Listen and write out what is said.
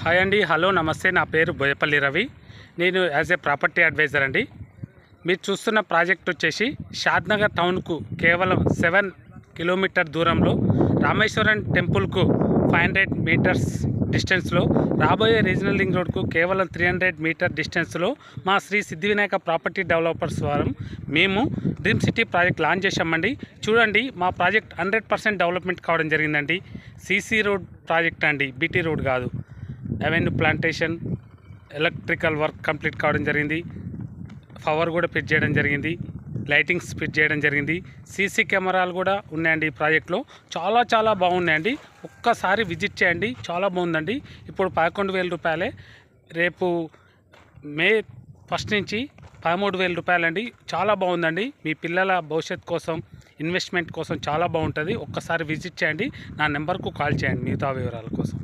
Hi అండి, hello, నమస్తే. నా పేరు బోయపల్లి రవి. నేను యాజ్ ఏ ప్రాపర్టీ అడ్వైజర్ అండి. మీరు చూస్తున్న ప్రాజెక్ట్ వచ్చేసి షాద్నగర్ టౌన్కు కేవలం 7 కిలోమీటర్ దూరంలో, రామేశ్వరం టెంపుల్కు 500 మీటర్స్ డిస్టెన్స్లో, రాబోయే రీజనల్ రింగ్ రోడ్కు కేవలం 300 మీటర్ డిస్టెన్స్లో మా శ్రీ సిద్ధివినాయక ప్రాపర్టీ డెవలపర్స్ వారు మేము డ్రీమ్ సిటీ ప్రాజెక్ట్ లాంచ్ చేశామండి. చూడండి, మా ప్రాజెక్ట్ 100% డెవలప్మెంట్ కావడం జరిగిందండి. సీసీ రోడ్ ప్రాజెక్ట్ అండి, బీటీ రోడ్ కాదు. Avenue plantation, electrical work complete కావడం జరిగింది. పవర్ కూడా ఫిట్ చేయడం జరిగింది. లైటింగ్స్ ఫిట్ చేయడం జరిగింది. సీసీ కెమెరాలు కూడా ఉన్నాయండి. ఈ ప్రాజెక్ట్లో చాలా బాగున్నాయండి. ఒక్కసారి విజిట్ చేయండి, చాలా బాగుందండి. ఇప్పుడు 11,000 రూపాయలే, రేపు మే 1 నుంచి 13,000 రూపాయలండి. చాలా బాగుందండి. మీ పిల్లల భవిష్యత్ కోసం, ఇన్వెస్ట్మెంట్ కోసం చాలా బాగుంటుంది. ఒక్కసారి విజిట్ చేయండి. నా నెంబర్కు కాల్ చేయండి మిగతా వివరాల కోసం.